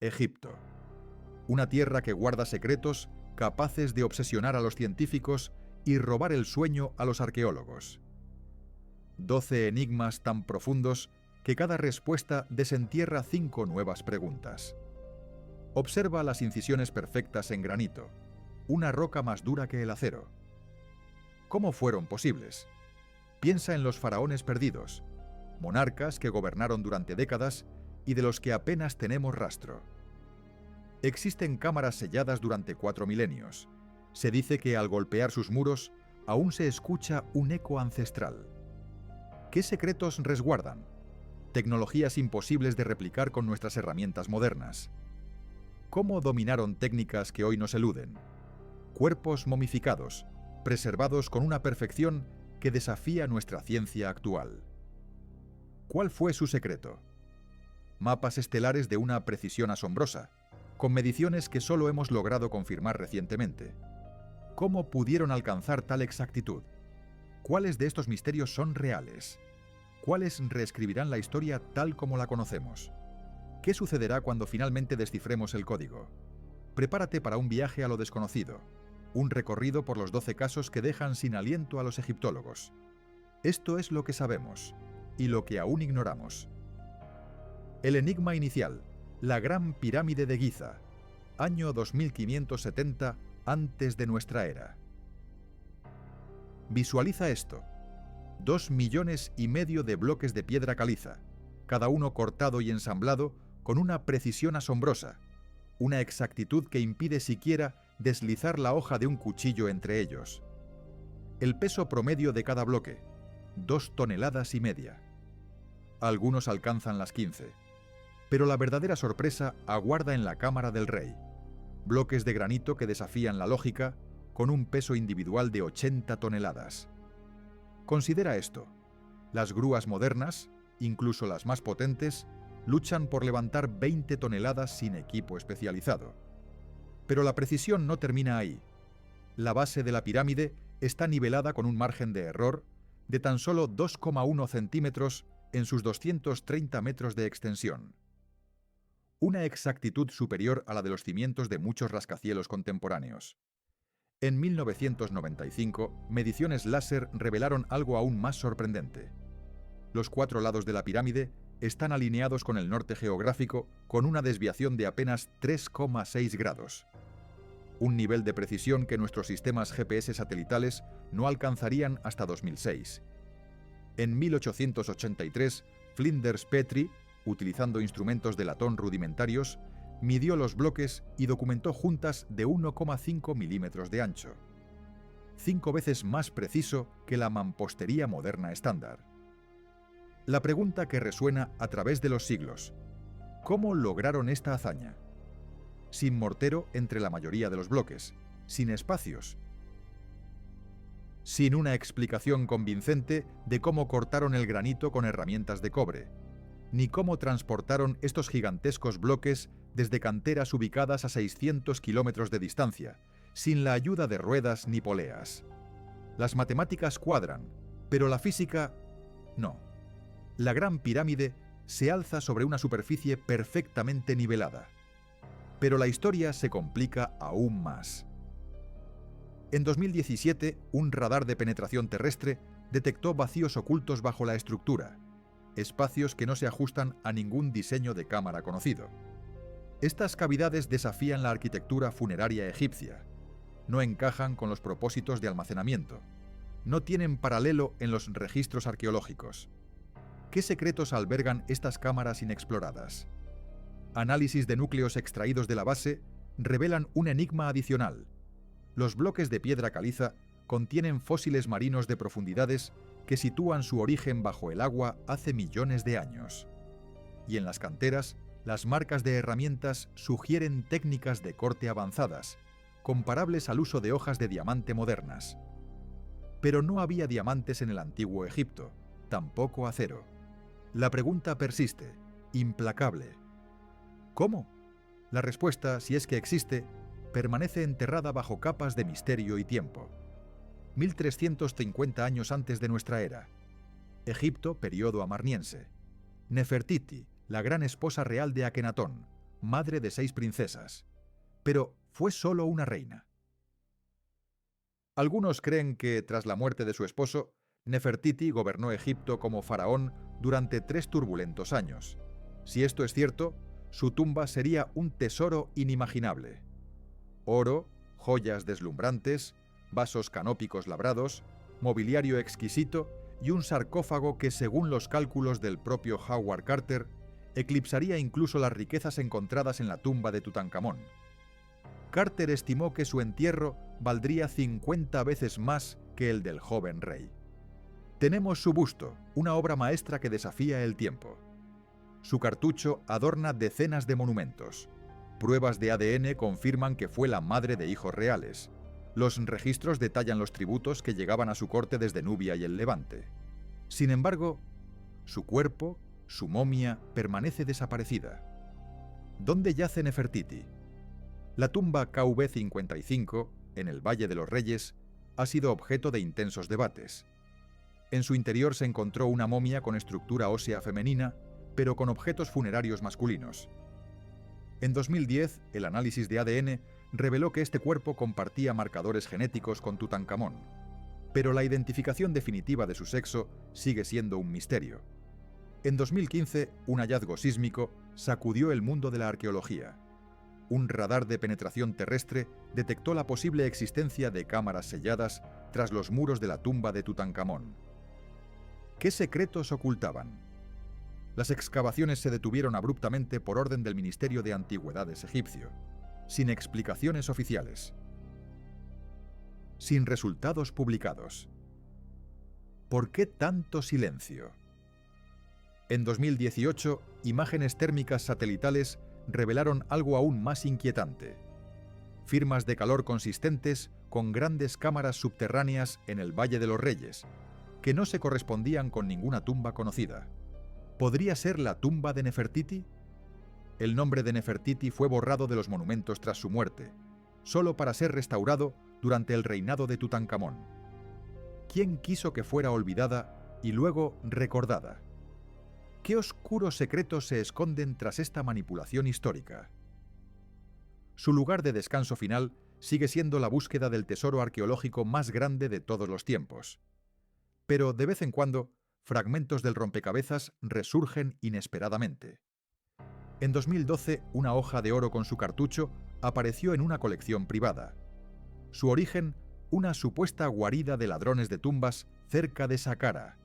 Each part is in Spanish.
Egipto. Una tierra que guarda secretos capaces de obsesionar a los científicos y robar el sueño a los arqueólogos. 12 enigmas tan profundos que cada respuesta desentierra 5 nuevas preguntas. Observa las incisiones perfectas en granito, una roca más dura que el acero. ¿Cómo fueron posibles? Piensa en los faraones perdidos, monarcas que gobernaron durante décadas y de los que apenas tenemos rastro. Existen cámaras selladas durante 4 milenios. Se dice que al golpear sus muros aún se escucha un eco ancestral. ¿Qué secretos resguardan? Tecnologías imposibles de replicar con nuestras herramientas modernas. ¿Cómo dominaron técnicas que hoy nos eluden? Cuerpos momificados, preservados con una perfección que desafía nuestra ciencia actual. ¿Cuál fue su secreto? Mapas estelares de una precisión asombrosa, con mediciones que solo hemos logrado confirmar recientemente. ¿Cómo pudieron alcanzar tal exactitud? ¿Cuáles de estos misterios son reales? ¿Cuáles reescribirán la historia tal como la conocemos? ¿Qué sucederá cuando finalmente descifremos el código? Prepárate para un viaje a lo desconocido, un recorrido por los 12 casos que dejan sin aliento a los egiptólogos. Esto es lo que sabemos y lo que aún ignoramos. El enigma inicial, la Gran Pirámide de Giza, año 2570 antes de nuestra era. Visualiza esto: 2,5 millones de bloques de piedra caliza, cada uno cortado y ensamblado con una precisión asombrosa, una exactitud que impide siquiera deslizar la hoja de un cuchillo entre ellos. El peso promedio de cada bloque, 2,5 toneladas. Algunos alcanzan las 15. Pero la verdadera sorpresa aguarda en la cámara del rey. Bloques de granito que desafían la lógica, con un peso individual de 80 toneladas. Considera esto: las grúas modernas, incluso las más potentes, luchan por levantar 20 toneladas sin equipo especializado. Pero la precisión no termina ahí. La base de la pirámide está nivelada con un margen de error de tan solo 2,1 centímetros en sus 230 metros de extensión. Una exactitud superior a la de los cimientos de muchos rascacielos contemporáneos. En 1995, mediciones láser revelaron algo aún más sorprendente. Los 4 lados de la pirámide están alineados con el norte geográfico con una desviación de apenas 3,6 grados. Un nivel de precisión que nuestros sistemas GPS satelitales no alcanzarían hasta 2006. En 1883, Flinders Petrie, utilizando instrumentos de latón rudimentarios, midió los bloques y documentó juntas de 1,5 milímetros de ancho. 5 veces más preciso que la mampostería moderna estándar. La pregunta que resuena a través de los siglos: ¿cómo lograron esta hazaña? Sin mortero entre la mayoría de los bloques, sin espacios, sin una explicación convincente de cómo cortaron el granito con herramientas de cobre, ni cómo transportaron estos gigantescos bloques desde canteras ubicadas a 600 kilómetros de distancia, sin la ayuda de ruedas ni poleas. Las matemáticas cuadran, pero la física no. La Gran Pirámide se alza sobre una superficie perfectamente nivelada. Pero la historia se complica aún más. En 2017, un radar de penetración terrestre detectó vacíos ocultos bajo la estructura, espacios que no se ajustan a ningún diseño de cámara conocido. Estas cavidades desafían la arquitectura funeraria egipcia. No encajan con los propósitos de almacenamiento. No tienen paralelo en los registros arqueológicos. ¿Qué secretos albergan estas cámaras inexploradas? Análisis de núcleos extraídos de la base revelan un enigma adicional. Los bloques de piedra caliza contienen fósiles marinos de profundidades que sitúan su origen bajo el agua hace millones de años. Y en las canteras, las marcas de herramientas sugieren técnicas de corte avanzadas, comparables al uso de hojas de diamante modernas. Pero no había diamantes en el antiguo Egipto, tampoco acero. La pregunta persiste, implacable. ¿Cómo? La respuesta, si es que existe, permanece enterrada bajo capas de misterio y tiempo. 1350 años antes de nuestra era. Egipto, periodo amarniense. Nefertiti, la gran esposa real de Akenatón, madre de 6 princesas. Pero fue solo una reina. Algunos creen que, tras la muerte de su esposo, Nefertiti gobernó Egipto como faraón durante 3 turbulentos años. Si esto es cierto, su tumba sería un tesoro inimaginable. Oro, joyas deslumbrantes, vasos canópicos labrados, mobiliario exquisito y un sarcófago que, según los cálculos del propio Howard Carter, eclipsaría incluso las riquezas encontradas en la tumba de Tutankamón. Carter estimó que su entierro valdría 50 veces más que el del joven rey. Tenemos su busto, una obra maestra que desafía el tiempo. Su cartucho adorna decenas de monumentos. Pruebas de ADN confirman que fue la madre de hijos reales. Los registros detallan los tributos que llegaban a su corte desde Nubia y el Levante. Sin embargo, su cuerpo, su momia, permanece desaparecida. ¿Dónde yace Nefertiti? La tumba KV-55, en el Valle de los Reyes, ha sido objeto de intensos debates. En su interior se encontró una momia con estructura ósea femenina, pero con objetos funerarios masculinos. En 2010, el análisis de ADN reveló que este cuerpo compartía marcadores genéticos con Tutankamón, pero la identificación definitiva de su sexo sigue siendo un misterio. En 2015, un hallazgo sísmico sacudió el mundo de la arqueología. Un radar de penetración terrestre detectó la posible existencia de cámaras selladas tras los muros de la tumba de Tutankamón. ¿Qué secretos ocultaban? Las excavaciones se detuvieron abruptamente por orden del Ministerio de Antigüedades egipcio, sin explicaciones oficiales, sin resultados publicados. ¿Por qué tanto silencio? En 2018, imágenes térmicas satelitales revelaron algo aún más inquietante. Firmas de calor consistentes con grandes cámaras subterráneas en el Valle de los Reyes, que no se correspondían con ninguna tumba conocida. ¿Podría ser la tumba de Nefertiti? El nombre de Nefertiti fue borrado de los monumentos tras su muerte, solo para ser restaurado durante el reinado de Tutankamón. ¿Quién quiso que fuera olvidada y luego recordada? ¿Qué oscuros secretos se esconden tras esta manipulación histórica? Su lugar de descanso final sigue siendo la búsqueda del tesoro arqueológico más grande de todos los tiempos. Pero de vez en cuando, fragmentos del rompecabezas resurgen inesperadamente. En 2012, una hoja de oro con su cartucho apareció en una colección privada. Su origen, una supuesta guarida de ladrones de tumbas cerca de Saqqara.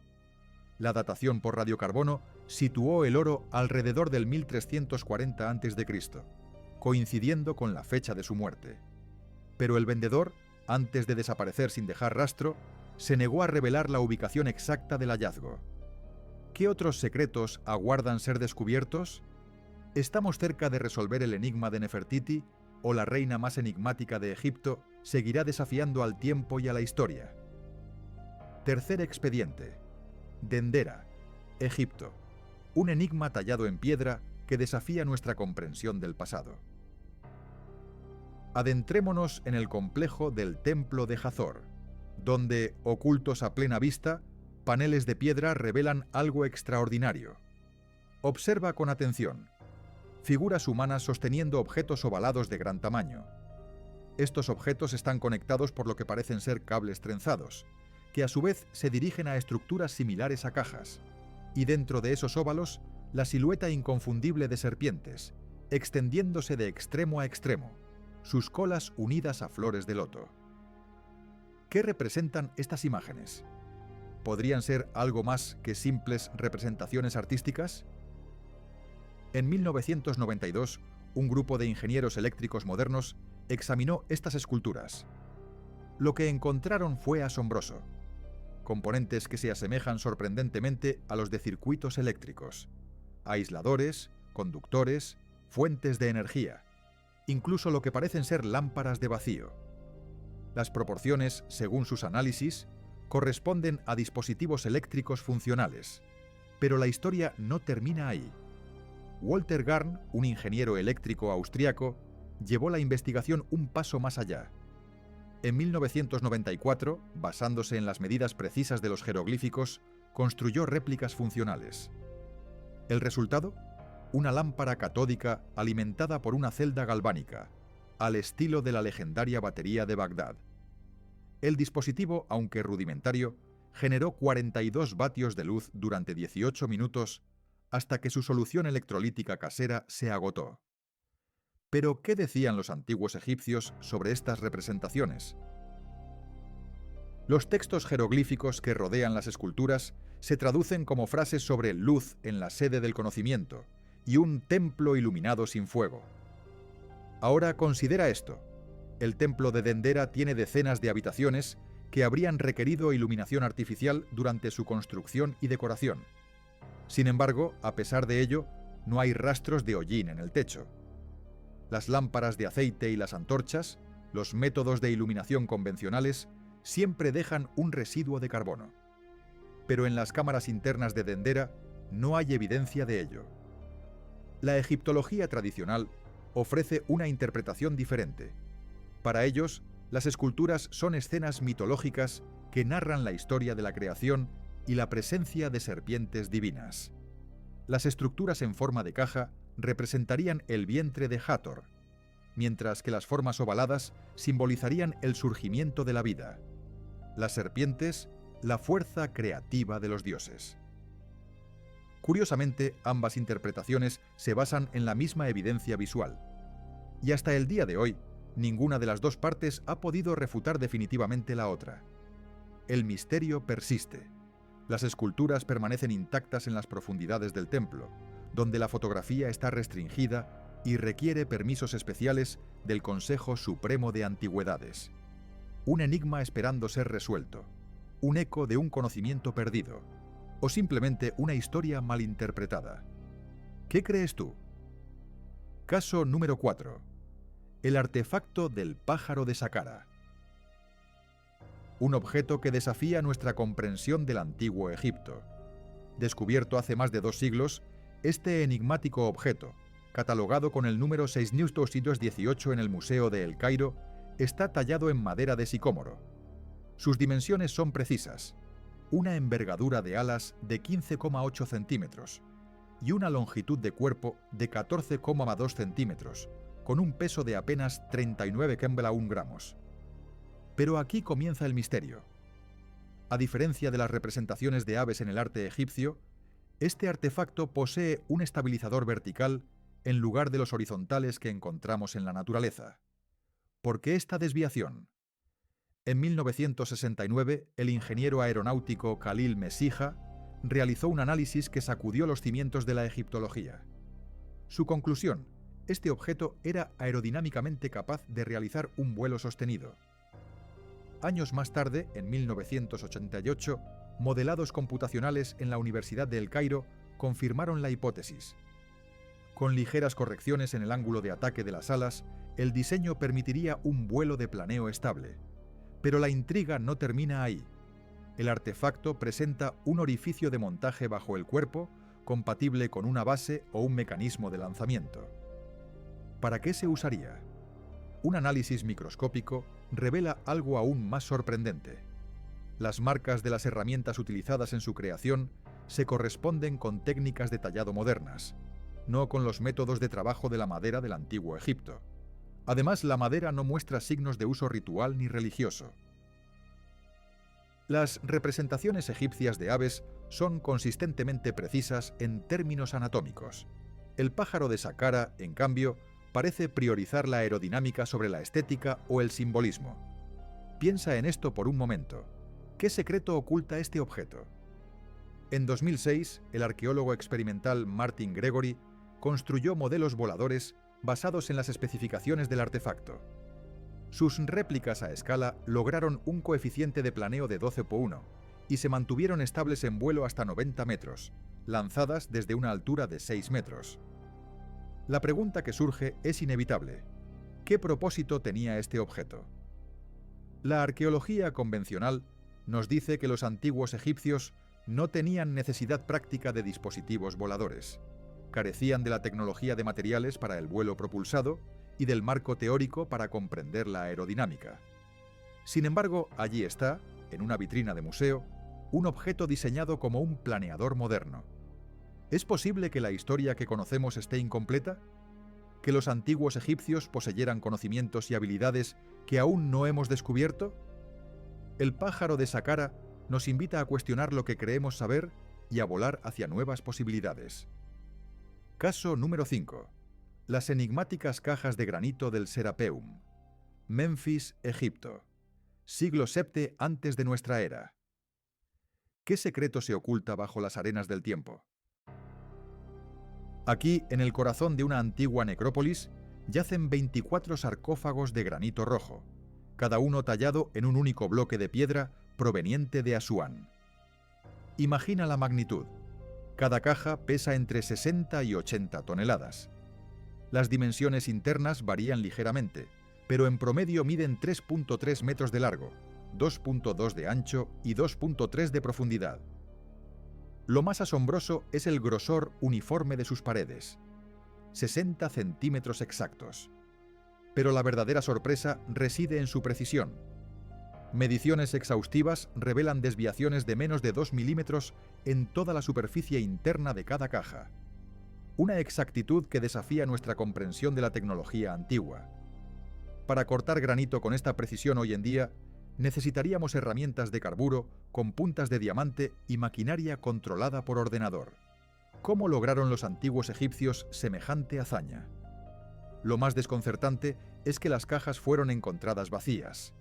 La datación por radiocarbono situó el oro alrededor del 1340 a.C., coincidiendo con la fecha de su muerte. Pero el vendedor, antes de desaparecer sin dejar rastro, se negó a revelar la ubicación exacta del hallazgo. ¿Qué otros secretos aguardan ser descubiertos? ¿Estamos cerca de resolver el enigma de Nefertiti o la reina más enigmática de Egipto seguirá desafiando al tiempo y a la historia? Tercer expediente. Dendera, Egipto. Un enigma tallado en piedra que desafía nuestra comprensión del pasado. Adentrémonos en el complejo del Templo de Hazor, donde, ocultos a plena vista, paneles de piedra revelan algo extraordinario. Observa con atención. Figuras humanas sosteniendo objetos ovalados de gran tamaño. Estos objetos están conectados por lo que parecen ser cables trenzados, que a su vez se dirigen a estructuras similares a cajas, y dentro de esos óvalos, la silueta inconfundible de serpientes, extendiéndose de extremo a extremo, sus colas unidas a flores de loto. ¿Qué representan estas imágenes? ¿Podrían ser algo más que simples representaciones artísticas? En 1992, un grupo de ingenieros eléctricos modernos examinó estas esculturas. Lo que encontraron fue asombroso. Componentes que se asemejan sorprendentemente a los de circuitos eléctricos, aisladores, conductores, fuentes de energía, incluso lo que parecen ser lámparas de vacío. Las proporciones, según sus análisis, corresponden a dispositivos eléctricos funcionales. Pero la historia no termina ahí. Walter Garn, un ingeniero eléctrico austriaco, llevó la investigación un paso más allá. En 1994, basándose en las medidas precisas de los jeroglíficos, construyó réplicas funcionales. ¿El resultado? una lámpara catódica alimentada por una celda galvánica, al estilo de la legendaria batería de Bagdad. El dispositivo, aunque rudimentario, generó 42 vatios de luz durante 18 minutos hasta que su solución electrolítica casera se agotó. Pero, ¿qué decían los antiguos egipcios sobre estas representaciones? Los textos jeroglíficos que rodean las esculturas se traducen como frases sobre luz en la sede del conocimiento y un templo iluminado sin fuego. Ahora considera esto. El templo de Dendera tiene decenas de habitaciones que habrían requerido iluminación artificial durante su construcción y decoración. Sin embargo, a pesar de ello, no hay rastros de hollín en el techo. Las lámparas de aceite y las antorchas, los métodos de iluminación convencionales, siempre dejan un residuo de carbono. Pero en las cámaras internas de Dendera no hay evidencia de ello. La egiptología tradicional ofrece una interpretación diferente. Para ellos, las esculturas son escenas mitológicas que narran la historia de la creación y la presencia de serpientes divinas. Las estructuras en forma de caja representarían el vientre de Hathor, mientras que las formas ovaladas simbolizarían el surgimiento de la vida. Las serpientes, la fuerza creativa de los dioses. Curiosamente, ambas interpretaciones se basan en la misma evidencia visual. Y hasta el día de hoy, ninguna de las dos partes ha podido refutar definitivamente la otra. El misterio persiste. Las esculturas permanecen intactas en las profundidades del templo, donde la fotografía está restringida y requiere permisos especiales del Consejo Supremo de Antigüedades. Un enigma esperando ser resuelto, un eco de un conocimiento perdido, o simplemente una historia malinterpretada. ¿Qué crees tú? Caso número 4. El artefacto del pájaro de Saqqara. Un objeto que desafía nuestra comprensión del antiguo Egipto. Descubierto hace más de 2 siglos, este enigmático objeto, catalogado con el número 6218 en el Museo de El Cairo, está tallado en madera de sicómoro. Sus dimensiones son precisas: una envergadura de alas de 15,8 centímetros y una longitud de cuerpo de 14,2 centímetros, con un peso de apenas 39,1 gramos. Pero aquí comienza el misterio. A diferencia de las representaciones de aves en el arte egipcio, este artefacto posee un estabilizador vertical en lugar de los horizontales que encontramos en la naturaleza. ¿Por qué esta desviación? En 1969, el ingeniero aeronáutico Khalil Mesija realizó un análisis que sacudió los cimientos de la egiptología. Su conclusión: este objeto era aerodinámicamente capaz de realizar un vuelo sostenido. Años más tarde, en 1988, modelados computacionales en la Universidad de El Cairo confirmaron la hipótesis. Con ligeras correcciones en el ángulo de ataque de las alas, el diseño permitiría un vuelo de planeo estable. Pero la intriga no termina ahí. El artefacto presenta un orificio de montaje bajo el cuerpo, compatible con una base o un mecanismo de lanzamiento. ¿Para qué se usaría? Un análisis microscópico revela algo aún más sorprendente. Las marcas de las herramientas utilizadas en su creación se corresponden con técnicas de tallado modernas, no con los métodos de trabajo de la madera del antiguo Egipto. Además, la madera no muestra signos de uso ritual ni religioso. Las representaciones egipcias de aves son consistentemente precisas en términos anatómicos. El pájaro de Saqqara, en cambio, parece priorizar la aerodinámica sobre la estética o el simbolismo. Piensa en esto por un momento. ¿Qué secreto oculta este objeto? En 2006, el arqueólogo experimental Martin Gregory construyó modelos voladores basados en las especificaciones del artefacto. Sus réplicas a escala lograron un coeficiente de planeo de 12:1 y se mantuvieron estables en vuelo hasta 90 metros, lanzadas desde una altura de 6 metros. La pregunta que surge es inevitable. ¿Qué propósito tenía este objeto? La arqueología convencional nos dice que los antiguos egipcios no tenían necesidad práctica de dispositivos voladores. Carecían de la tecnología de materiales para el vuelo propulsado y del marco teórico para comprender la aerodinámica. Sin embargo, allí está, en una vitrina de museo, un objeto diseñado como un planeador moderno. ¿Es posible que la historia que conocemos esté incompleta? ¿Que los antiguos egipcios poseyeran conocimientos y habilidades que aún no hemos descubierto? El pájaro de Saqqara nos invita a cuestionar lo que creemos saber y a volar hacia nuevas posibilidades. Caso número 5. Las enigmáticas cajas de granito del Serapeum. Memphis, Egipto. Siglo VII antes de nuestra era. ¿Qué secreto se oculta bajo las arenas del tiempo? Aquí, en el corazón de una antigua necrópolis, yacen 24 sarcófagos de granito rojo, cada uno tallado en un único bloque de piedra proveniente de Asuán. Imagina la magnitud. Cada caja pesa entre 60 y 80 toneladas. Las dimensiones internas varían ligeramente, pero en promedio miden 3.3 metros de largo, 2.2 de ancho y 2.3 de profundidad. Lo más asombroso es el grosor uniforme de sus paredes, 60 centímetros exactos. Pero la verdadera sorpresa reside en su precisión. Mediciones exhaustivas revelan desviaciones de menos de 2 milímetros en toda la superficie interna de cada caja. Una exactitud que desafía nuestra comprensión de la tecnología antigua. Para cortar granito con esta precisión hoy en día, necesitaríamos herramientas de carburo con puntas de diamante y maquinaria controlada por ordenador. ¿Cómo lograron los antiguos egipcios semejante hazaña? Lo más desconcertante es que las cajas fueron encontradas vacías.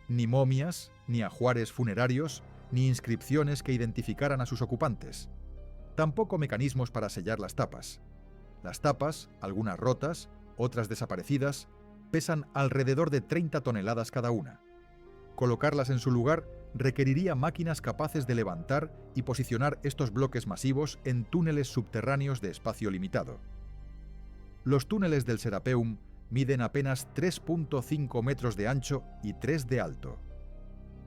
Ni momias, ni ajuares funerarios, ni inscripciones que identificaran a sus ocupantes. Tampoco mecanismos para sellar las tapas. Las tapas, algunas rotas, otras desaparecidas, pesan alrededor de 30 toneladas cada una. Colocarlas en su lugar requeriría máquinas capaces de levantar y posicionar estos bloques masivos en túneles subterráneos de espacio limitado. Los túneles del Serapeum miden apenas 3.5 metros de ancho y 3 de alto.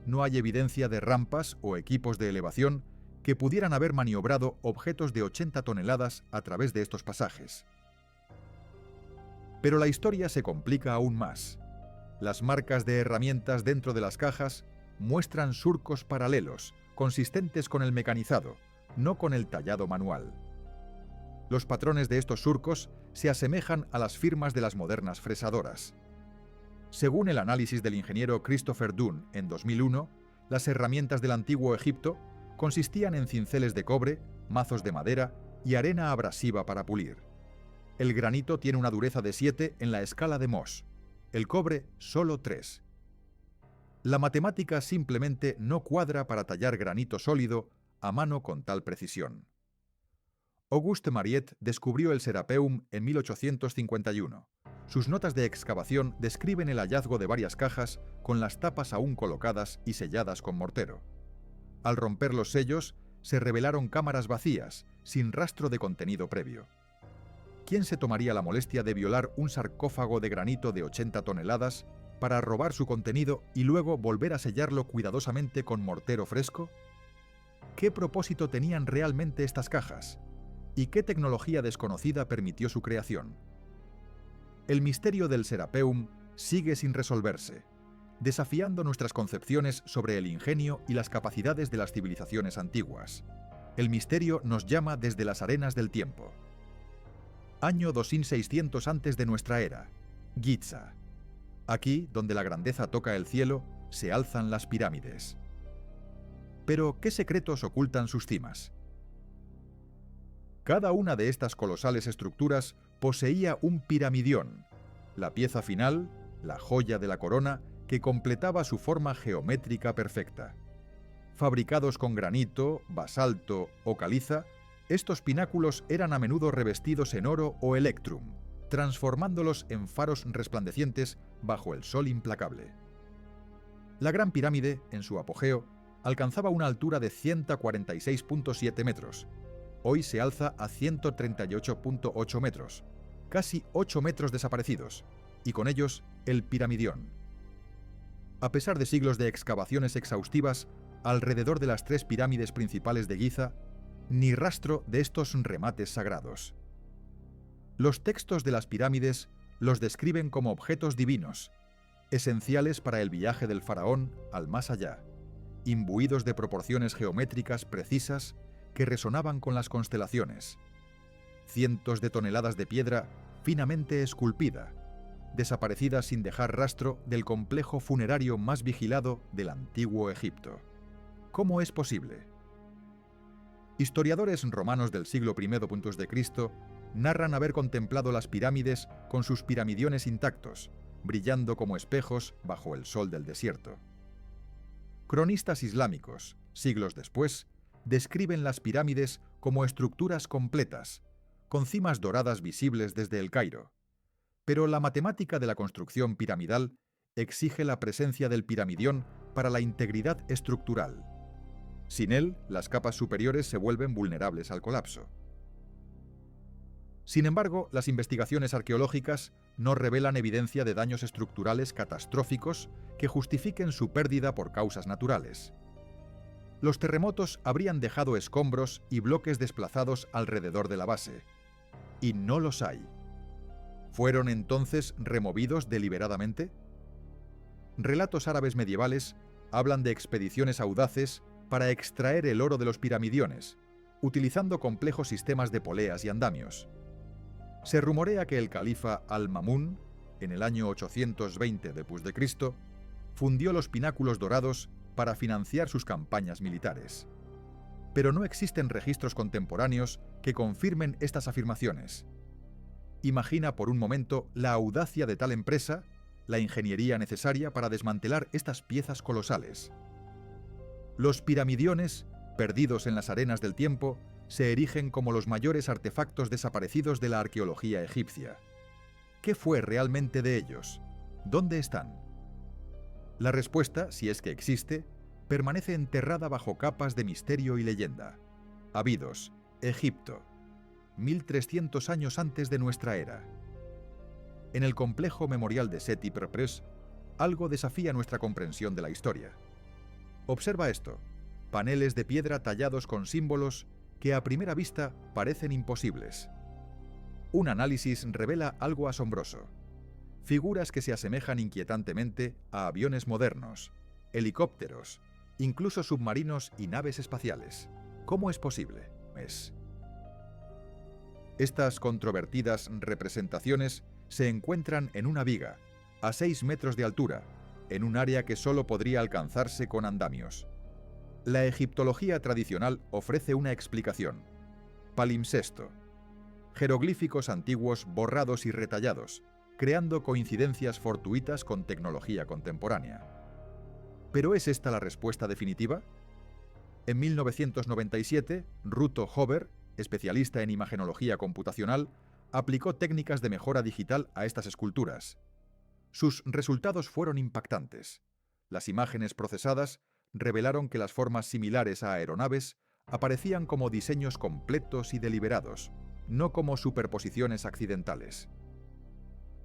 No hay evidencia de rampas o equipos de elevación que pudieran haber maniobrado objetos de 80 toneladas a través de estos pasajes. Pero la historia se complica aún más. Las marcas de herramientas dentro de las cajas muestran surcos paralelos, consistentes con el mecanizado, no con el tallado manual. Los patrones de estos surcos se asemejan a las firmas de las modernas fresadoras. Según el análisis del ingeniero Christopher Dunn en 2001, las herramientas del antiguo Egipto consistían en cinceles de cobre, mazos de madera y arena abrasiva para pulir. El granito tiene una dureza de 7 en la escala de Mohs, el cobre solo 3. La matemática simplemente no cuadra para tallar granito sólido a mano con tal precisión. Auguste Mariette descubrió el Serapeum en 1851. Sus notas de excavación describen el hallazgo de varias cajas con las tapas aún colocadas y selladas con mortero. Al romper los sellos, se revelaron cámaras vacías, sin rastro de contenido previo. ¿Quién se tomaría la molestia de violar un sarcófago de granito de 80 toneladas para robar su contenido y luego volver a sellarlo cuidadosamente con mortero fresco? ¿Qué propósito tenían realmente estas cajas? ¿Y qué tecnología desconocida permitió su creación? El misterio del Serapeum sigue sin resolverse, desafiando nuestras concepciones sobre el ingenio y las capacidades de las civilizaciones antiguas. El misterio nos llama desde las arenas del tiempo. Año 2600 antes de nuestra era, Giza. Aquí, donde la grandeza toca el cielo, se alzan las pirámides. Pero, ¿qué secretos ocultan sus cimas? Cada una de estas colosales estructuras poseía un piramidión, la pieza final, la joya de la corona, que completaba su forma geométrica perfecta. Fabricados con granito, basalto o caliza, estos pináculos eran a menudo revestidos en oro o electrum, transformándolos en faros resplandecientes bajo el sol implacable. La Gran Pirámide, en su apogeo, alcanzaba una altura de 146.7 metros. Hoy se alza a 138.8 metros, casi 8 metros desaparecidos, y con ellos el piramidión. A pesar de siglos de excavaciones exhaustivas alrededor de las 3 pirámides principales de Giza, ni rastro de estos remates sagrados. Los textos de las pirámides los describen como objetos divinos, esenciales para el viaje del faraón al más allá, imbuidos de proporciones geométricas precisas que resonaban con las constelaciones, cientos de toneladas de piedra finamente esculpida, desaparecida sin dejar rastro del complejo funerario más vigilado del antiguo Egipto. ¿Cómo es posible? Historiadores romanos del siglo I a.C. narran haber contemplado las pirámides con sus piramidiones intactos, brillando como espejos bajo el sol del desierto. Cronistas islámicos, siglos después, describen las pirámides como estructuras completas, con cimas doradas visibles desde el Cairo. Pero la matemática de la construcción piramidal exige la presencia del piramidión para la integridad estructural. Sin él, las capas superiores se vuelven vulnerables al colapso. Sin embargo, las investigaciones arqueológicas no revelan evidencia de daños estructurales catastróficos que justifiquen su pérdida por causas naturales. Los terremotos habrían dejado escombros y bloques desplazados alrededor de la base. Y no los hay. ¿Fueron entonces removidos deliberadamente? Relatos árabes medievales hablan de expediciones audaces para extraer el oro de los piramidiones, utilizando complejos sistemas de poleas y andamios. Se rumorea que el califa Al-Ma'mún, en el año 820 d.C., fundió los pináculos dorados para financiar sus campañas militares. Pero no existen registros contemporáneos que confirmen estas afirmaciones. Imagina por un momento la audacia de tal empresa, la ingeniería necesaria para desmantelar estas piezas colosales. Los piramidiones, perdidos en las arenas del tiempo, se erigen como los mayores artefactos desaparecidos de la arqueología egipcia. ¿Qué fue realmente de ellos? ¿Dónde están? La respuesta, si es que existe, permanece enterrada bajo capas de misterio y leyenda. Abidos, Egipto, 1300 años antes de nuestra era. En el complejo memorial de Seti Prepres, algo desafía nuestra comprensión de la historia. Observa esto: paneles de piedra tallados con símbolos que a primera vista parecen imposibles. Un análisis revela algo asombroso. Figuras que se asemejan inquietantemente a aviones modernos, helicópteros, incluso submarinos y naves espaciales. ¿Cómo es posible? Estas controvertidas representaciones se encuentran en una viga, a 6 metros de altura, en un área que solo podría alcanzarse con andamios. La egiptología tradicional ofrece una explicación: palimpsesto, jeroglíficos antiguos borrados y retallados, creando coincidencias fortuitas con tecnología contemporánea. ¿Pero es esta la respuesta definitiva? En 1997, Ruto Hover, especialista en imagenología computacional, aplicó técnicas de mejora digital a estas esculturas. Sus resultados fueron impactantes. Las imágenes procesadas revelaron que las formas similares a aeronaves aparecían como diseños completos y deliberados, no como superposiciones accidentales.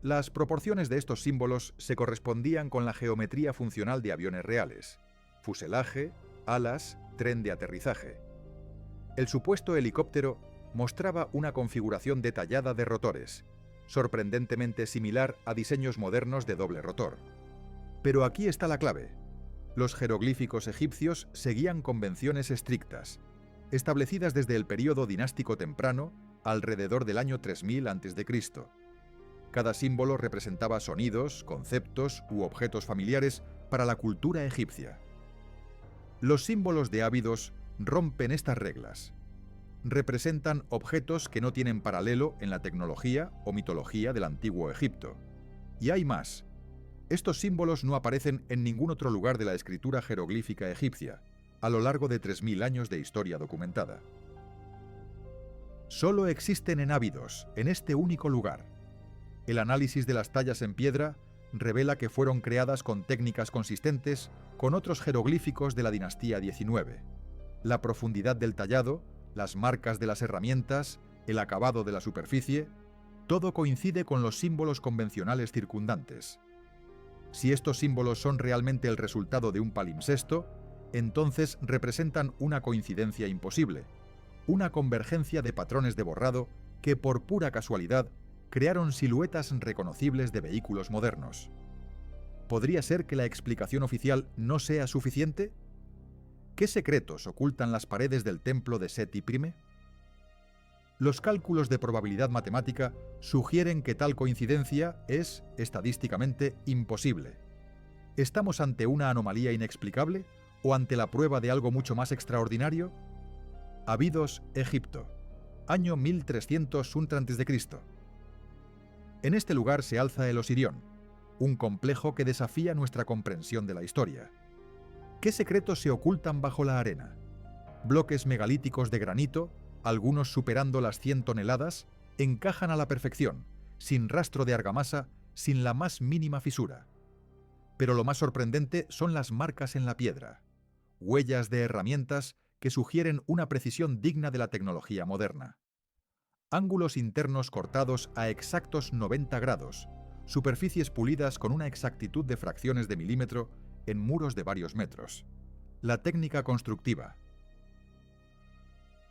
Las proporciones de estos símbolos se correspondían con la geometría funcional de aviones reales: fuselaje, alas, tren de aterrizaje. El supuesto helicóptero mostraba una configuración detallada de rotores, sorprendentemente similar a diseños modernos de doble rotor. Pero aquí está la clave. Los jeroglíficos egipcios seguían convenciones estrictas, establecidas desde el período dinástico temprano, alrededor del año 3000 a.C. Cada símbolo representaba sonidos, conceptos u objetos familiares para la cultura egipcia. Los símbolos de Abidos rompen estas reglas. Representan objetos que no tienen paralelo en la tecnología o mitología del antiguo Egipto. Y hay más. Estos símbolos no aparecen en ningún otro lugar de la escritura jeroglífica egipcia, a lo largo de 3000 años de historia documentada. Solo existen en Abidos, en este único lugar. El análisis de las tallas en piedra revela que fueron creadas con técnicas consistentes con otros jeroglíficos de la dinastía XIX. La profundidad del tallado, las marcas de las herramientas, el acabado de la superficie, todo coincide con los símbolos convencionales circundantes. Si estos símbolos son realmente el resultado de un palimpsesto, entonces representan una coincidencia imposible, una convergencia de patrones de borrado que por pura casualidad crearon siluetas reconocibles de vehículos modernos. ¿Podría ser que la explicación oficial no sea suficiente? ¿Qué secretos ocultan las paredes del templo de Seti Prime? Los cálculos de probabilidad matemática sugieren que tal coincidencia es, estadísticamente, imposible. ¿Estamos ante una anomalía inexplicable o ante la prueba de algo mucho más extraordinario? Abidos, Egipto, año 1300 a.C. En este lugar se alza el Osirión, un complejo que desafía nuestra comprensión de la historia. ¿Qué secretos se ocultan bajo la arena? Bloques megalíticos de granito, algunos superando las 100 toneladas, encajan a la perfección, sin rastro de argamasa, sin la más mínima fisura. Pero lo más sorprendente son las marcas en la piedra, huellas de herramientas que sugieren una precisión digna de la tecnología moderna. Ángulos internos cortados a exactos 90 grados, superficies pulidas con una exactitud de fracciones de milímetro en muros de varios metros. La técnica constructiva,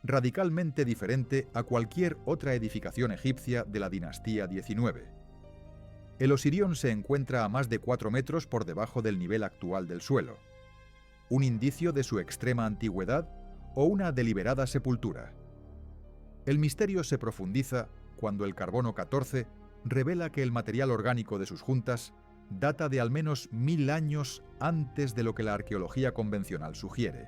radicalmente diferente a cualquier otra edificación egipcia de la dinastía XIX. El Osirión se encuentra a más de 4 metros por debajo del nivel actual del suelo, un indicio de su extrema antigüedad o una deliberada sepultura. El misterio se profundiza cuando el carbono 14 revela que el material orgánico de sus juntas data de al menos 1000 años antes de lo que la arqueología convencional sugiere.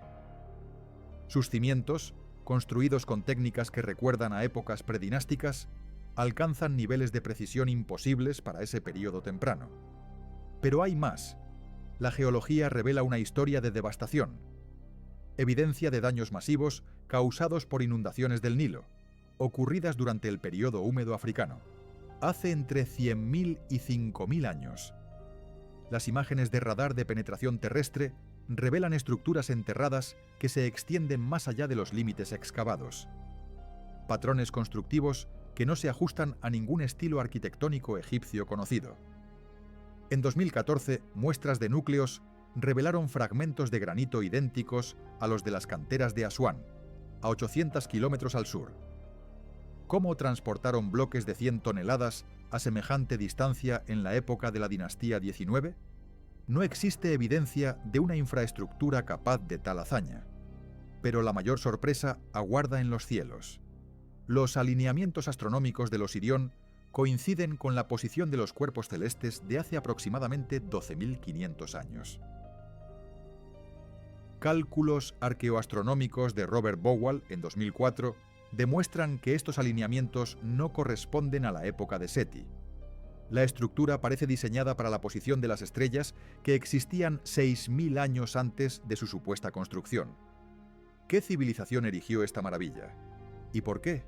Sus cimientos, construidos con técnicas que recuerdan a épocas predinásticas, alcanzan niveles de precisión imposibles para ese período temprano. Pero hay más. La geología revela una historia de devastación, evidencia de daños masivos causados por inundaciones del Nilo, ocurridas durante el período húmedo africano, hace entre 100.000 y 5.000 años. Las imágenes de radar de penetración terrestre revelan estructuras enterradas que se extienden más allá de los límites excavados. Patrones constructivos que no se ajustan a ningún estilo arquitectónico egipcio conocido. En 2014, muestras de núcleos revelaron fragmentos de granito idénticos a los de las canteras de Asuán, a 800 kilómetros al sur. ¿Cómo transportaron bloques de 100 toneladas a semejante distancia en la época de la dinastía XIX? No existe evidencia de una infraestructura capaz de tal hazaña. Pero la mayor sorpresa aguarda en los cielos. Los alineamientos astronómicos del Osirión coinciden con la posición de los cuerpos celestes de hace aproximadamente 12.500 años. Cálculos arqueoastronómicos de Robert Bowall en 2004 demuestran que estos alineamientos no corresponden a la época de Seti. La estructura parece diseñada para la posición de las estrellas que existían 6.000 años antes de su supuesta construcción. ¿Qué civilización erigió esta maravilla? ¿Y por qué?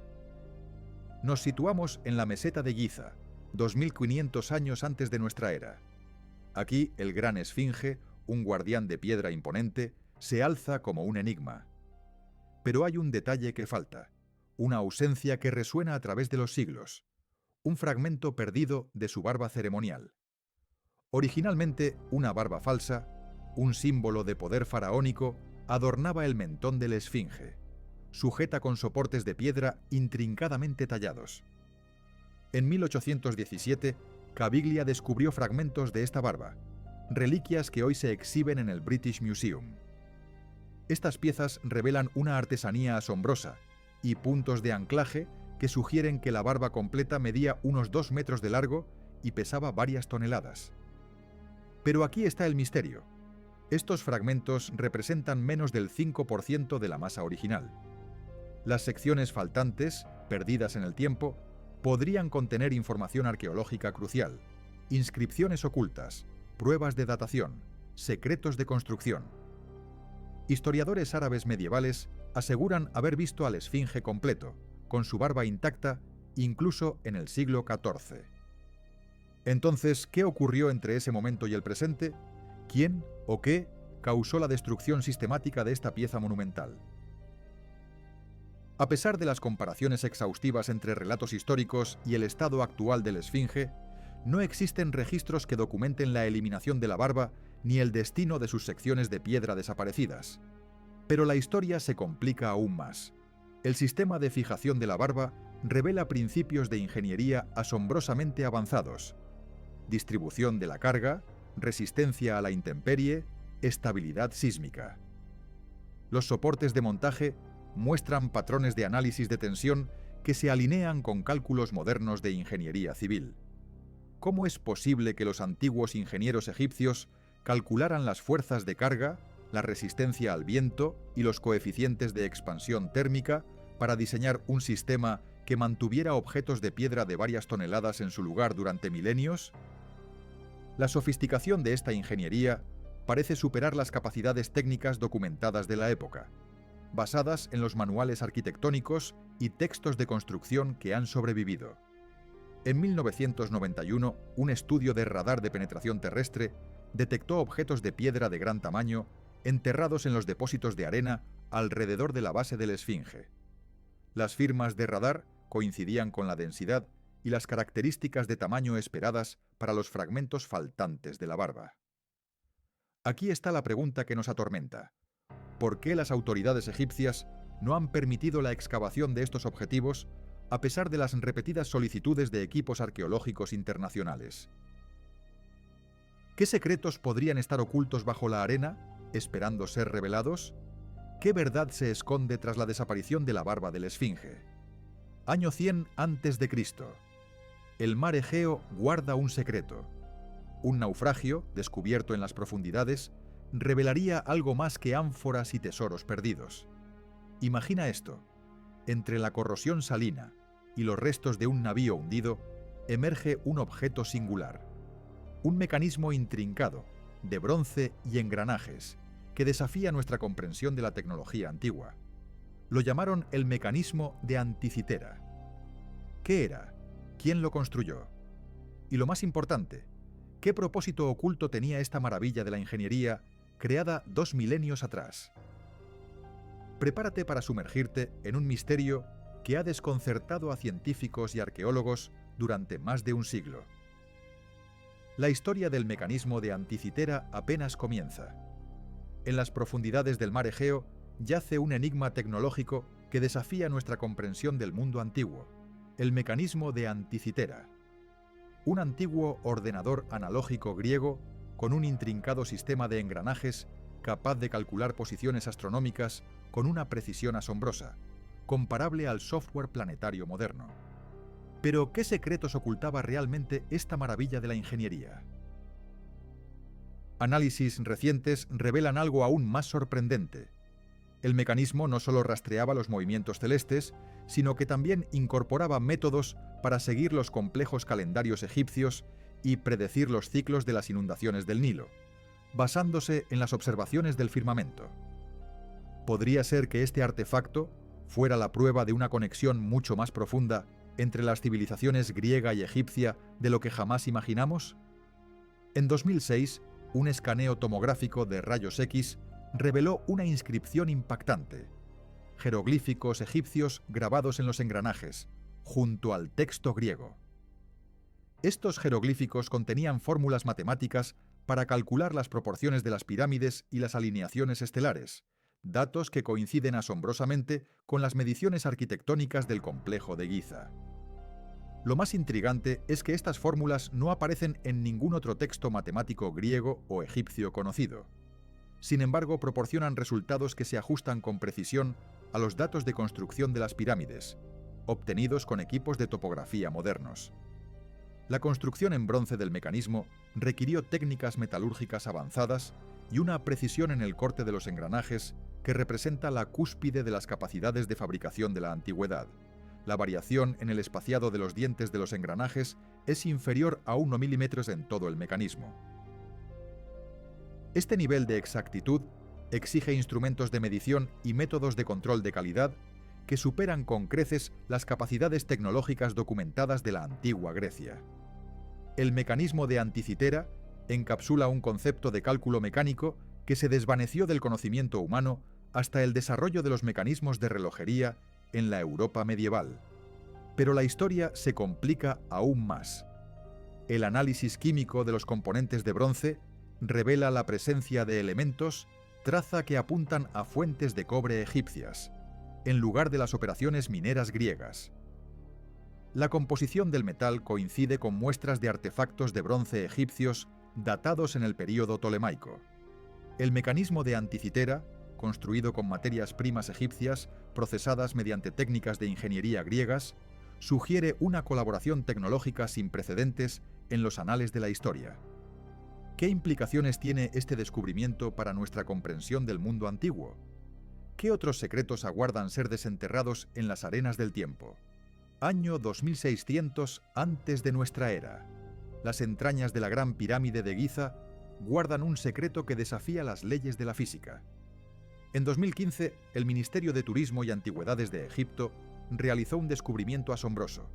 Nos situamos en la meseta de Giza, 2.500 años antes de nuestra era. Aquí el gran esfinge, un guardián de piedra imponente, se alza como un enigma. Pero hay un detalle que falta, una ausencia que resuena a través de los siglos. Un fragmento perdido de su barba ceremonial. Originalmente una barba falsa, un símbolo de poder faraónico, adornaba el mentón de la esfinge, sujeta con soportes de piedra intrincadamente tallados. En 1817, Caviglia descubrió fragmentos de esta barba, reliquias que hoy se exhiben en el British Museum. Estas piezas revelan una artesanía asombrosa y puntos de anclaje que sugieren que la barba completa medía unos 2 metros de largo y pesaba varias toneladas. Pero aquí está el misterio. Estos fragmentos representan menos del 5% de la masa original. Las secciones faltantes, perdidas en el tiempo, podrían contener información arqueológica crucial, inscripciones ocultas, pruebas de datación, secretos de construcción. Historiadores árabes medievales aseguran haber visto al esfinge completo, con su barba intacta, incluso en el siglo XIV. Entonces, ¿qué ocurrió entre ese momento y el presente? ¿Quién o qué causó la destrucción sistemática de esta pieza monumental? A pesar de las comparaciones exhaustivas entre relatos históricos y el estado actual del esfinge, no existen registros que documenten la eliminación de la barba ni el destino de sus secciones de piedra desaparecidas. Pero la historia se complica aún más. El sistema de fijación de la barba revela principios de ingeniería asombrosamente avanzados: distribución de la carga, resistencia a la intemperie, estabilidad sísmica. Los soportes de montaje muestran patrones de análisis de tensión que se alinean con cálculos modernos de ingeniería civil. ¿Cómo es posible que los antiguos ingenieros egipcios calcularan las fuerzas de carga, la resistencia al viento y los coeficientes de expansión térmica para diseñar un sistema que mantuviera objetos de piedra de varias toneladas en su lugar durante milenios? La sofisticación de esta ingeniería parece superar las capacidades técnicas documentadas de la época, basadas en los manuales arquitectónicos y textos de construcción que han sobrevivido. En 1991, un estudio de radar de penetración terrestre detectó objetos de piedra de gran tamaño enterrados en los depósitos de arena alrededor de la base del Esfinge. Las firmas de radar coincidían con la densidad y las características de tamaño esperadas para los fragmentos faltantes de la barba. Aquí está la pregunta que nos atormenta. ¿Por qué las autoridades egipcias no han permitido la excavación de estos objetivos a pesar de las repetidas solicitudes de equipos arqueológicos internacionales? ¿Qué secretos podrían estar ocultos bajo la arena, esperando ser revelados? ¿Qué verdad se esconde tras la desaparición de la barba del Esfinge? Año 100 a.C. El mar Egeo guarda un secreto. Un naufragio, descubierto en las profundidades, revelaría algo más que ánforas y tesoros perdidos. Imagina esto. Entre la corrosión salina y los restos de un navío hundido, emerge un objeto singular. Un mecanismo intrincado, de bronce y engranajes, que desafía nuestra comprensión de la tecnología antigua. Lo llamaron el mecanismo de Anticitera. ¿Qué era? ¿Quién lo construyó? Y lo más importante, ¿qué propósito oculto tenía esta maravilla de la ingeniería creada 2 milenios atrás? Prepárate para sumergirte en un misterio que ha desconcertado a científicos y arqueólogos durante más de un siglo. La historia del mecanismo de Anticitera apenas comienza. En las profundidades del mar Egeo yace un enigma tecnológico que desafía nuestra comprensión del mundo antiguo, el mecanismo de Anticitera. Un antiguo ordenador analógico griego con un intrincado sistema de engranajes capaz de calcular posiciones astronómicas con una precisión asombrosa, comparable al software planetario moderno. Pero, ¿qué secretos ocultaba realmente esta maravilla de la ingeniería? Análisis recientes revelan algo aún más sorprendente. El mecanismo no solo rastreaba los movimientos celestes, sino que también incorporaba métodos para seguir los complejos calendarios egipcios y predecir los ciclos de las inundaciones del Nilo, basándose en las observaciones del firmamento. ¿Podría ser que este artefacto fuera la prueba de una conexión mucho más profunda entre las civilizaciones griega y egipcia de lo que jamás imaginamos? En 2006, un escaneo tomográfico de rayos X reveló una inscripción impactante: jeroglíficos egipcios grabados en los engranajes, junto al texto griego. Estos jeroglíficos contenían fórmulas matemáticas para calcular las proporciones de las pirámides y las alineaciones estelares, datos que coinciden asombrosamente con las mediciones arquitectónicas del complejo de Giza. Lo más intrigante es que estas fórmulas no aparecen en ningún otro texto matemático griego o egipcio conocido. Sin embargo, proporcionan resultados que se ajustan con precisión a los datos de construcción de las pirámides, obtenidos con equipos de topografía modernos. La construcción en bronce del mecanismo requirió técnicas metalúrgicas avanzadas y una precisión en el corte de los engranajes que representa la cúspide de las capacidades de fabricación de la antigüedad. La variación en el espaciado de los dientes de los engranajes es inferior a 1 milímetro en todo el mecanismo. Este nivel de exactitud exige instrumentos de medición y métodos de control de calidad que superan con creces las capacidades tecnológicas documentadas de la antigua Grecia. El mecanismo de Anticitera encapsula un concepto de cálculo mecánico que se desvaneció del conocimiento humano hasta el desarrollo de los mecanismos de relojería en la Europa medieval. Pero la historia se complica aún más. El análisis químico de los componentes de bronce revela la presencia de elementos traza que apuntan a fuentes de cobre egipcias, en lugar de las operaciones mineras griegas. La composición del metal coincide con muestras de artefactos de bronce egipcios datados en el período tolemaico. El mecanismo de Anticitera construido con materias primas egipcias procesadas mediante técnicas de ingeniería griegas, sugiere una colaboración tecnológica sin precedentes en los anales de la historia. ¿Qué implicaciones tiene este descubrimiento para nuestra comprensión del mundo antiguo? ¿Qué otros secretos aguardan ser desenterrados en las arenas del tiempo? Año 2600 antes de nuestra era. Las entrañas de la Gran Pirámide de Giza guardan un secreto que desafía las leyes de la física. En 2015, el Ministerio de Turismo y Antigüedades de Egipto realizó un descubrimiento asombroso: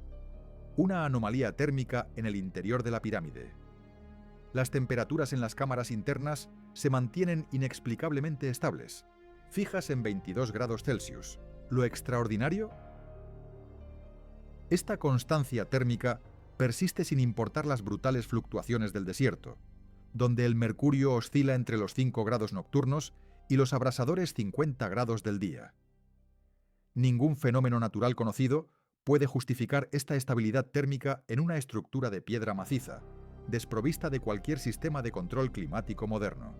una anomalía térmica en el interior de la pirámide. Las temperaturas en las cámaras internas se mantienen inexplicablemente estables, fijas en 22 grados Celsius. ¿Lo extraordinario? Esta constancia térmica persiste sin importar las brutales fluctuaciones del desierto, donde el mercurio oscila entre los 5 grados nocturnos y los abrasadores 50 grados del día. Ningún fenómeno natural conocido puede justificar esta estabilidad térmica en una estructura de piedra maciza, desprovista de cualquier sistema de control climático moderno.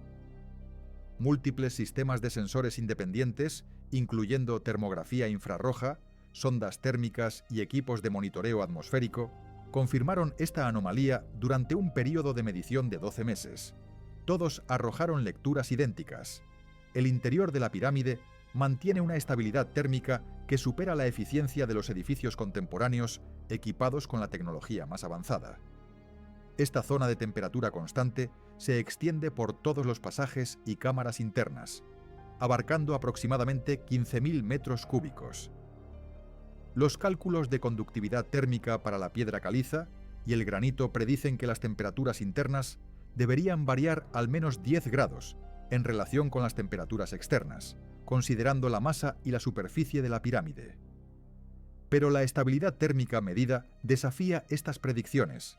Múltiples sistemas de sensores independientes, incluyendo termografía infrarroja, sondas térmicas y equipos de monitoreo atmosférico, confirmaron esta anomalía durante un período de medición de 12 meses. Todos arrojaron lecturas idénticas. El interior de la pirámide mantiene una estabilidad térmica que supera la eficiencia de los edificios contemporáneos equipados con la tecnología más avanzada. Esta zona de temperatura constante se extiende por todos los pasajes y cámaras internas, abarcando aproximadamente 15.000 metros cúbicos. Los cálculos de conductividad térmica para la piedra caliza y el granito predicen que las temperaturas internas deberían variar al menos 10 grados en relación con las temperaturas externas, considerando la masa y la superficie de la pirámide. Pero la estabilidad térmica medida desafía estas predicciones.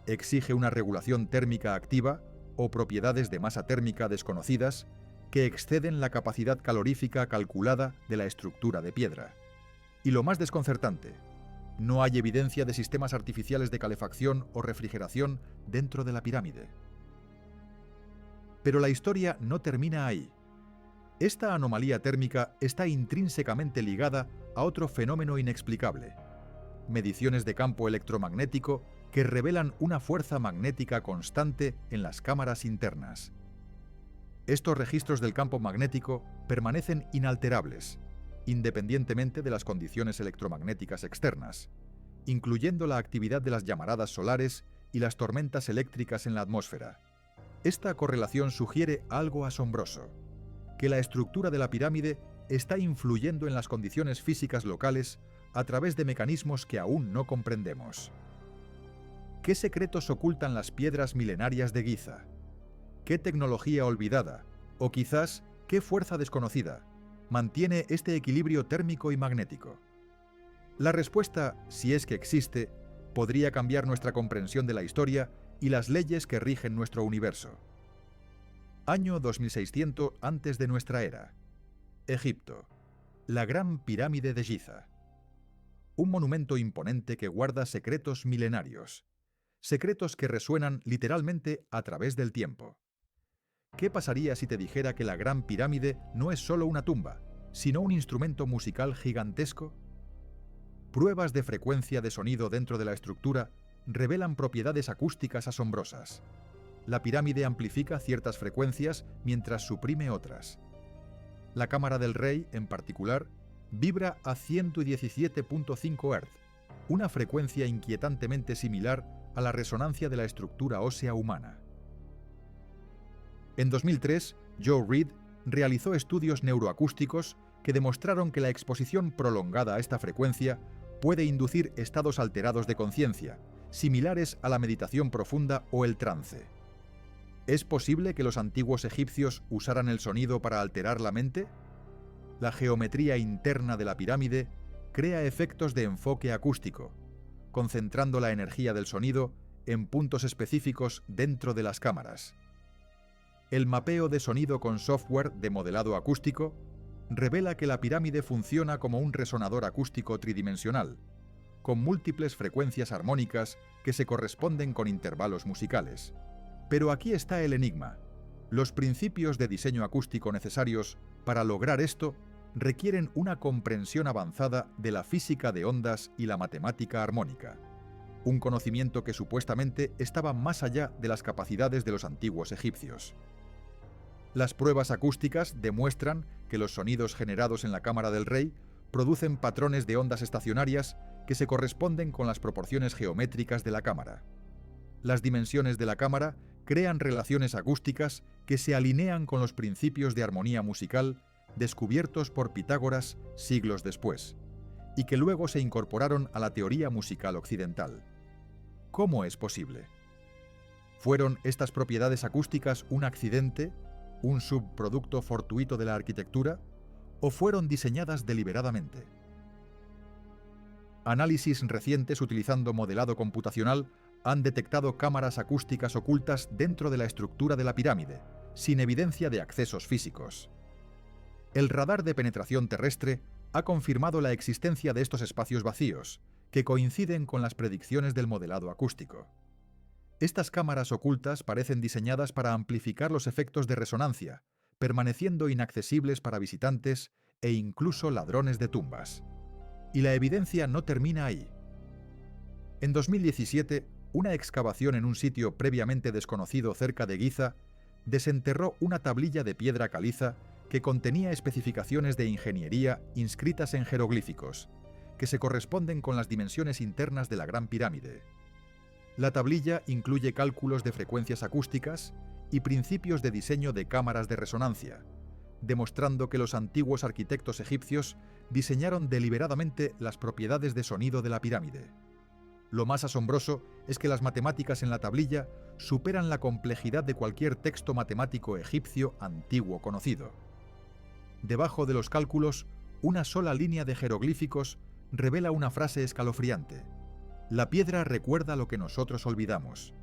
Exige una regulación térmica activa o propiedades de masa térmica desconocidas que exceden la capacidad calorífica calculada de la estructura de piedra. Y lo más desconcertante, no hay evidencia de sistemas artificiales de calefacción o refrigeración dentro de la pirámide. Pero la historia no termina ahí. Esta anomalía térmica está intrínsecamente ligada a otro fenómeno inexplicable: mediciones de campo electromagnético que revelan una fuerza magnética constante en las cámaras internas. Estos registros del campo magnético permanecen inalterables, independientemente de las condiciones electromagnéticas externas, incluyendo la actividad de las llamaradas solares y las tormentas eléctricas en la atmósfera. Esta correlación sugiere algo asombroso: que la estructura de la pirámide está influyendo en las condiciones físicas locales a través de mecanismos que aún no comprendemos. ¿Qué secretos ocultan las piedras milenarias de Giza? ¿Qué tecnología olvidada, o quizás qué fuerza desconocida, mantiene este equilibrio térmico y magnético? La respuesta, si es que existe, podría cambiar nuestra comprensión de la historia y las leyes que rigen nuestro universo. Año 2600 antes de nuestra era. Egipto. La Gran Pirámide de Giza. Un monumento imponente que guarda secretos milenarios. Secretos que resuenan literalmente a través del tiempo. ¿Qué pasaría si te dijera que la Gran Pirámide no es solo una tumba, sino un instrumento musical gigantesco? Pruebas de frecuencia de sonido dentro de la estructura revelan propiedades acústicas asombrosas. La pirámide amplifica ciertas frecuencias mientras suprime otras. La cámara del rey, en particular, vibra a 117.5 Hz, una frecuencia inquietantemente similar a la resonancia de la estructura ósea humana. En 2003, Joe Reed realizó estudios neuroacústicos que demostraron que la exposición prolongada a esta frecuencia puede inducir estados alterados de conciencia, similares a la meditación profunda o el trance. ¿Es posible que los antiguos egipcios usaran el sonido para alterar la mente? La geometría interna de la pirámide crea efectos de enfoque acústico, concentrando la energía del sonido en puntos específicos dentro de las cámaras. El mapeo de sonido con software de modelado acústico revela que la pirámide funciona como un resonador acústico tridimensional, con múltiples frecuencias armónicas que se corresponden con intervalos musicales. Pero aquí está el enigma. Los principios de diseño acústico necesarios para lograr esto requieren una comprensión avanzada de la física de ondas y la matemática armónica, un conocimiento que supuestamente estaba más allá de las capacidades de los antiguos egipcios. Las pruebas acústicas demuestran que los sonidos generados en la cámara del rey producen patrones de ondas estacionarias que se corresponden con las proporciones geométricas de la cámara. Las dimensiones de la cámara crean relaciones acústicas que se alinean con los principios de armonía musical descubiertos por Pitágoras siglos después, y que luego se incorporaron a la teoría musical occidental. ¿Cómo es posible? ¿Fueron estas propiedades acústicas un accidente, un subproducto fortuito de la arquitectura, o fueron diseñadas deliberadamente? Análisis recientes utilizando modelado computacional han detectado cámaras acústicas ocultas dentro de la estructura de la pirámide, sin evidencia de accesos físicos. El radar de penetración terrestre ha confirmado la existencia de estos espacios vacíos, que coinciden con las predicciones del modelado acústico. Estas cámaras ocultas parecen diseñadas para amplificar los efectos de resonancia, permaneciendo inaccesibles para visitantes e incluso ladrones de tumbas. Y la evidencia no termina ahí. En 2017, una excavación en un sitio previamente desconocido cerca de Giza desenterró una tablilla de piedra caliza que contenía especificaciones de ingeniería inscritas en jeroglíficos, que se corresponden con las dimensiones internas de la Gran Pirámide. La tablilla incluye cálculos de frecuencias acústicas y principios de diseño de cámaras de resonancia, demostrando que los antiguos arquitectos egipcios diseñaron deliberadamente las propiedades de sonido de la pirámide. Lo más asombroso es que las matemáticas en la tablilla superan la complejidad de cualquier texto matemático egipcio antiguo conocido. Debajo de los cálculos, una sola línea de jeroglíficos revela una frase escalofriante: la piedra recuerda lo que nosotros olvidamos,